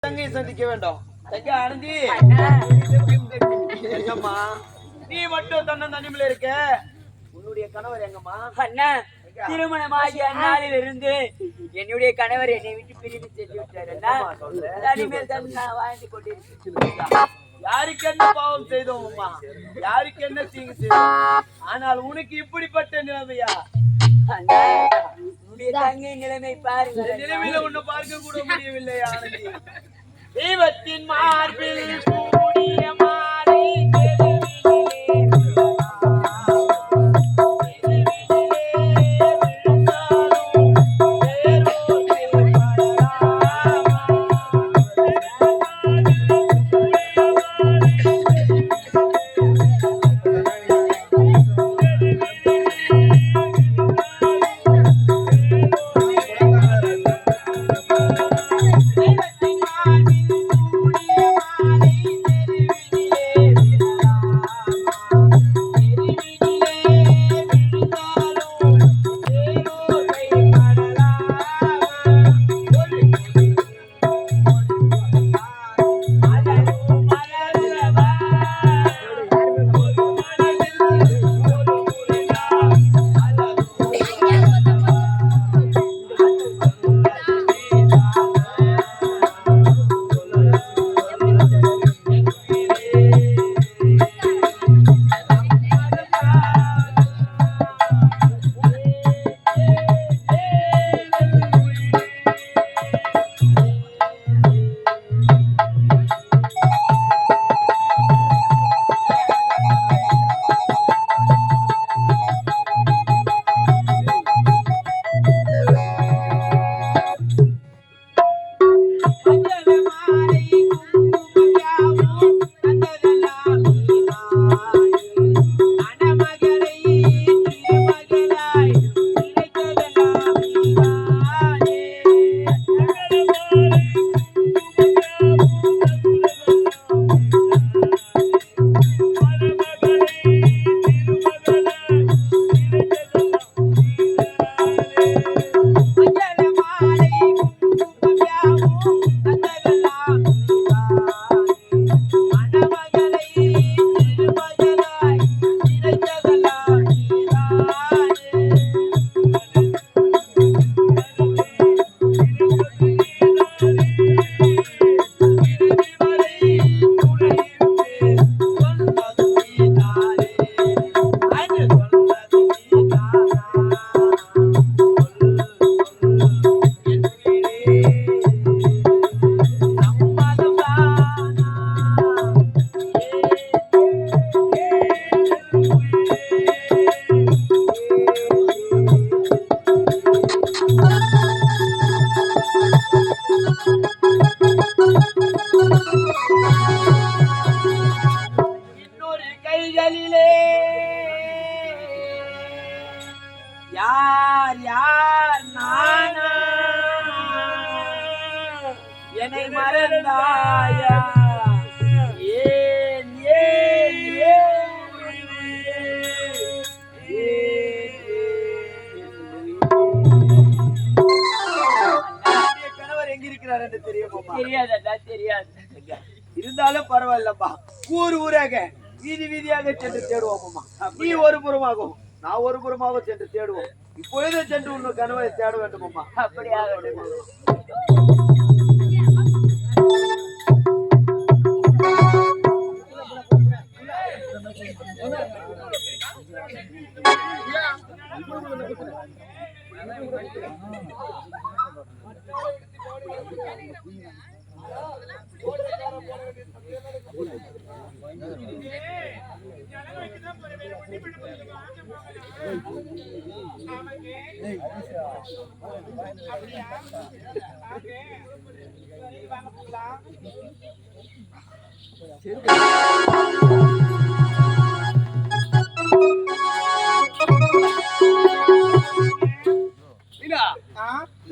தங்கை சந்திக்க வேண்டும். தங்கை ஆனந்தி, எங்கம்மா நீ மட்டும் தன்னந்தனிமையில இருக்க? உன்னுடைய கணவர் எங்கம்மா? அண்ணா, திருமணமாகிய அந்நாளில் இருந்து என்னுடைய கணவர் என்னை விட்டு பிரிந்து சென்று விட்டார். தனிமேல் தான் நான் வாழ்ந்து கொண்டிருக்கிறேன். யாருக்கு என்ன பாவம் செய்தோம் அம்மா? யாருக்கு என்ன தீங்கு செய்தோம்? ஆனால் உனக்கு இப்படிப்பட்ட நிலைமையா? தங்கை நிலைமை பாருங்க. நிலைமையில ஒண்ணு பார்க்க கூட முடியவில்லை. ஆனந்தி, தெய்வத்தின் மார்பில் கூடிய மாலை யார் யார் நானா என்னை மறந்தாயா? ஏன் ஏன் கணவர் எங்க இருக்கிறார் என்று தெரியுமா? தெரியாதா? தெரியாது. இருந்தாலும் பரவாயில்லப்பா, ஊர் ஊராக வீதி வீதியாக சென்று தேடுவோம். நீ ஒரு புறமாகவும் நான் ஒரு புறமாக சென்று தேடுவோம். இப்பொழுதே சென்று உன் கணவரை தேட வேண்டும் அம்மா. அப்படியாக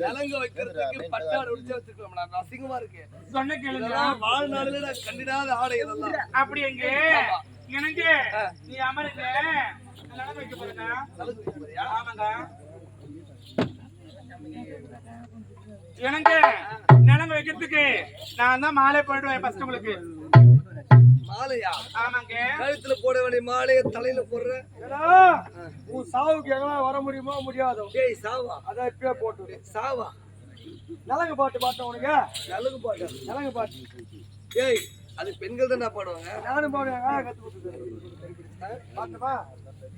விலங்கு வைக்கிறதுக்கு பட்டாடு உடிச்சு வச்சிருக்கோம். அசிங்கமா இருக்கு. சொன்ன கேளுங்க, வாழ்நாளில நான் கண்டிடாத ஆடை இதெல்லாம். அப்படி எங்க எனக்கு நீ அமருங்க, நடந்து வைக்க போறேங்க. ஆமாங்க. எனக்கு நிலங்க வைக்கிறதுக்கு நான் தான் மாலை போயிடுவேன் ஃபர்ஸ்ட் உங்களுக்கு. மாலையா? ஆமாங்க. கழுத்துல போட வேண்டிய மாலையை தலையில போடுற. உன் சாவுக்கு எல்லாம் வர முடியுமா முடியாதோ? டேய் சாவா, அதான் இப்பயே போட்டு சாவா. நலங்கு பாட்டு பாட்டேன் உனக்கு. நலங்கு பாட்டு? நலங்கு பாட்டு டேய் அது பெண்கள் தான் பாடுவாங்க. நானும் பாடுவேன், கத்து கொடுத்துருக்கேன். பாட்டுமா?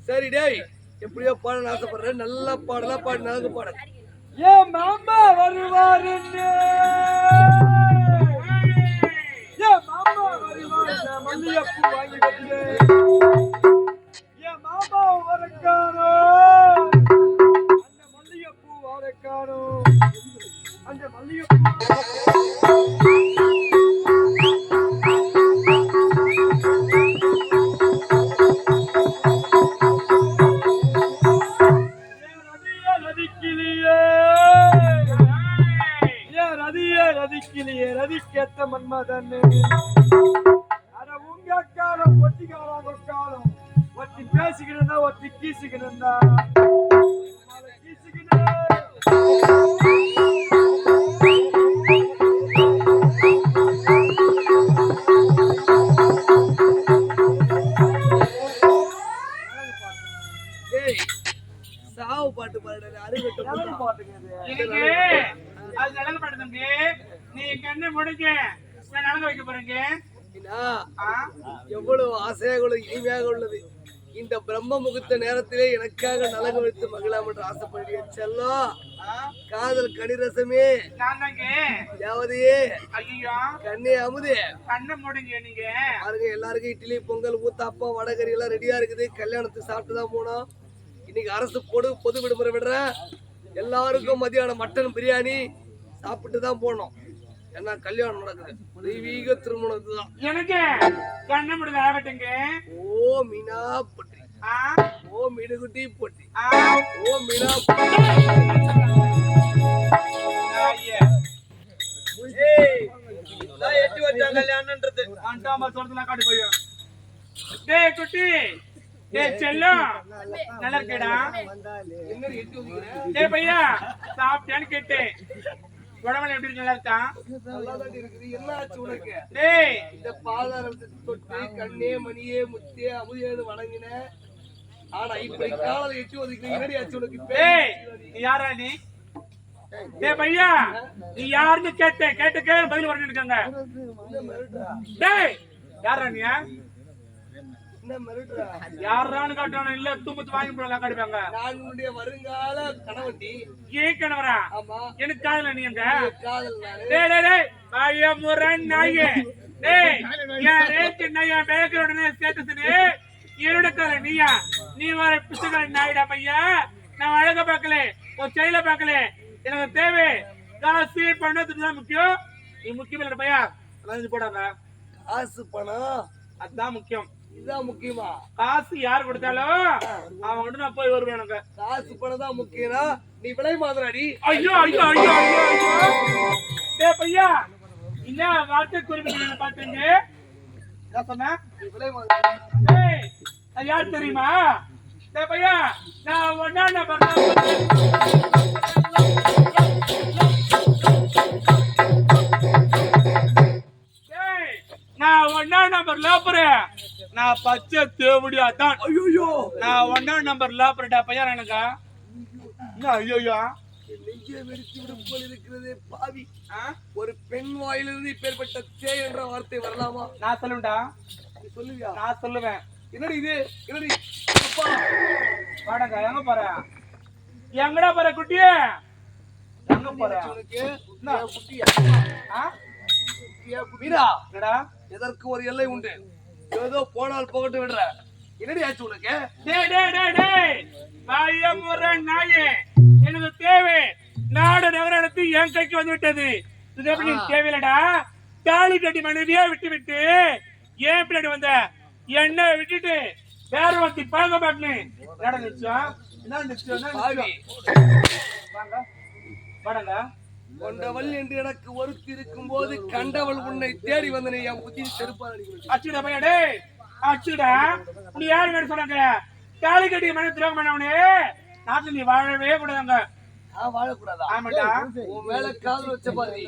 சரி டேய், எப்படியோ பாடணும்னு ஆசைப்படுறேன். நல்லா பாடலாம், பாடு. நலங்கு பாடு. ஏன் மாமா வருவாருன்னு, ஏன் மாமா வருவாரு மல்லிகைப்பூ வாங்கி வச்சு, என் மாமா வரக்கானோ அந்த மல்லிகைப்பூ வரக்கானோ அந்த மல்லிகைப்பூ. ரதிக்கேத்த மன்மதன் அட உங்க காலம் ஒட்டி காலம் காலம் ஒட்டி பேசிக்கிட்டு ஒட்டி கீசிக்கிட்டு சாவு பாட்டு பாடு. அருகட்டு பாட்டுங்க அது நலங்கு பாட்டு தம்பி. நீ கண்ணு முடிக்க நான் நலங்கு வைக்க போறேங்க. எவ்வளவு ஆசையாக உள்ளது, இனிமையாக உள்ளது. இந்த பிரம்ம முகூர்த்த நேரத்திலே எனக்காக நலங்கு வைத்து மகிழாம் என்று ஆசைப்படுறிய செல்லம். காதல் கனிரசமே தேவதையே, ஐயோ கண்ணே அமுதே, கண்ணு முடிங்க. நீங்க பாருங்க, எல்லாருக்கும் இட்லி பொங்கல் ஊத்தாப்பம் வடகறி எல்லாம் ரெடியா இருக்குது. கல்யாணத்துக்கு சாப்பிட்டுதான் போனோம். இன்னைக்கு அரசு பொது விடுமுறை விடுற. எல்லாருக்கும் மதியானம் மட்டன் பிரியாணி சாப்பிட்டு தான் போனோம். ஏன்னா கல்யாணம் நடக்குது, தெய்வீக திருமணம் தான். எனக்கு கண்ணு முடிஞ்ச ஆகட்டுங்க. ஓ மீனா பொட்டி, ஓ மீனுகுட்டி பொட்டி, ஓ மீனா எட்டி வச்சா கல்யாணம்ன்றது காட்டி போய். டேய் குட்டி, டேய் செல்லம், நல்லா இருக்கேடா. டேய் பையா, சாப்பிட்டியான்னு கேட்டேன். உடம்புல எப்படி நல்லா இருக்கா? என்ன ஆச்சு உனக்கு? டேய் இந்த பாதாரத்தை தொட்டு கண்ணே மணியே முத்தே அமுதேன்னு வணங்கின. ஆனா இப்படி காலையில எட்டி ஒதுக்கி என்னடி ஆச்சு உனக்கு? டேய் நீ யாரா நீ? டேய் பையா, நீ யாருன்னு கேட்டுக்க பதில் வரணும் இருக்காங்க. டேய் யாரா நீ? என்ன மிரட்டுற? யாரான்னு காட்டணும் இல்ல தும்பத்து வாங்கி போடலாம் காட்டுவாங்க. நான் உன்னுடைய வருங்கால கணவன்டி. ஏன் கணவரா? ஆமா. எனக்கு காதல நீ எங்க? காதல் நானே. டேய் டேய் டேய் பையா முரண் நாயே. டேய் யார் ரேட் நாயா பேக்கரோடனே ஸ்டேட்டஸ்னே என்னோட கால நீயா? நீ வர புத்தக நாயிடா பையா. நான் அழக பார்க்கல, ஒரு செயல பார்க்கல. எனக்கு தேவை காசு பணம் தான் முக்கியம். நீ முக்கியம் இல்ல பையா. வந்து போடாங்க. காசு பணம் அதுதான் முக்கியம். இதுதான் முக்கியமா? காசு யார் கொடுத்தாலும் அவங்க நான் போய் வருவேன். எனக்கு காசு பணம் தான் முக்கியம். நீ விலை மாதிராடி. ஐயோ ஐயோ ஐயோ ஐயோ. டேய் பையா, என்ன வார்த்தை குறிப்பிட்டு பாத்தீங்க? என்ன சொன்ன? நீ விலை மாதிரி. டேய் அது யார் தெரியுமா? டேய் பையா, நான் ஒண்ணா நம்பர் நான் ஒண்ணா நம்பர் லாப்பரு. நான் பச்சை தேவடியா தான். ஐயோ, நான் ஒண்ணா நம்பர் லாப்பருடா பையா. எனக்கு ஐயோ நெஞ்சே வெடித்து விடும் போல் இருக்கிறது பாவி. ஒரு பெண் வாயிலிருந்து இப்பேற்பட்ட தே என்ற வார்த்தை வரலாமா? நான் சொல்லுவேன்டா. நீ சொல்லுவியா? நான் சொல்லுவேன். என்னடி இது? என்னடி அப்பா வாடங்க எங்க போற? எங்கடா போற குட்டியே? எங்க போற? உனக்கு குட்டியா? வீரா என்னடா? எதற்கு ஒரு எல்லை உண்டு. ஏதோ போனால் போகட்டு விடுற. என்னடி ஆச்சு உனக்கு? டேய் டேய் டேய் டேய் பையா முரண் நாயே, எனக்கு தேவை நாடு நகரத்து என் கைக்கு வந்து விட்டது. இது எப்படி தேவையில்லடா? தாலி கட்டி மனைவியா விட்டு விட்டு ஏன் பின்னாடி வந்த? என்ன விட்டுட்டு வேற ஒருத்தி பழக மாட்டேன். நிச்சயம் என்ன நிச்சயம்? வாங்க வாடங்க. கொண்டவள் என்று எனக்கு ஒருத்தி இருக்கும் போது கண்டவள் உன்னை தேடி வந்தனே. என் புத்தி செருப்பாடி. அச்சுடா பையா, டேய் அச்சுடா. நீ யாரு வேணும் சொன்னாங்க? தாலி கட்டி மனைவி துரோகம் பண்ணவனே நாட்டுல நீ வாழவே கூடாதுங்க. நான் வாழக்கூடாதா? ஆமாடா. உன் மேல காதல் வச்ச பாரு.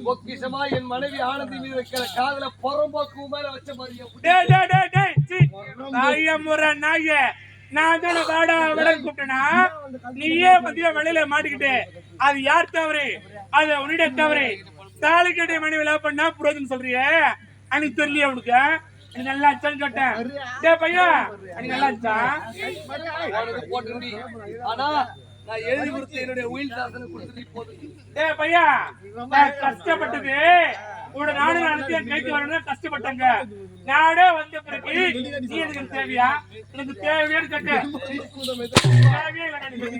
பொக்கிஷமா என் மனைவி ஆனந்தி மீது வைக்கிற காதல புறம்போக்கு உன் மேல வச்ச பாரு. டேய் டேய் டேய் டேய் சீ. நாய முறை நாயே. நான் தானே வாடா விட கூப்பிட்டேனா? நீயே மதிய வெளியில மாட்டிக்கிட்டு அது யார் தவறு? அது உன்னிட தவறு. தாலி கட்டிய மனைவி லவ் பண்ணா புரோஜனம் சொல்றியே, அன்னைக்கு தெரியல உனக்கு? எனக்கு நல்லா அச்சான்னு கேட்டேன். டேய் பையா, எனக்கு நல்லா அச்சா? உனக்கு போட்டுடி. ஆனா நான் எழுதி கொடுத்த என்னுடைய உயில் சாசனம் கொடுத்துட்டு போது. டேய் பையா, நான் கஷ்டப்பட்டது உன்னோட நாடு நடத்தி என் கைக்கு வரணும் கஷ்டப்பட்டாங்க. நாடே வந்த பிறகு நீ எனக்கு தேவையா? எனக்கு தேவையான்னு கேட்டேன். தேவையே இல்லை எனக்கு.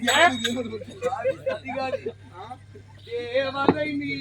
அதிகாரி தேவதை நீ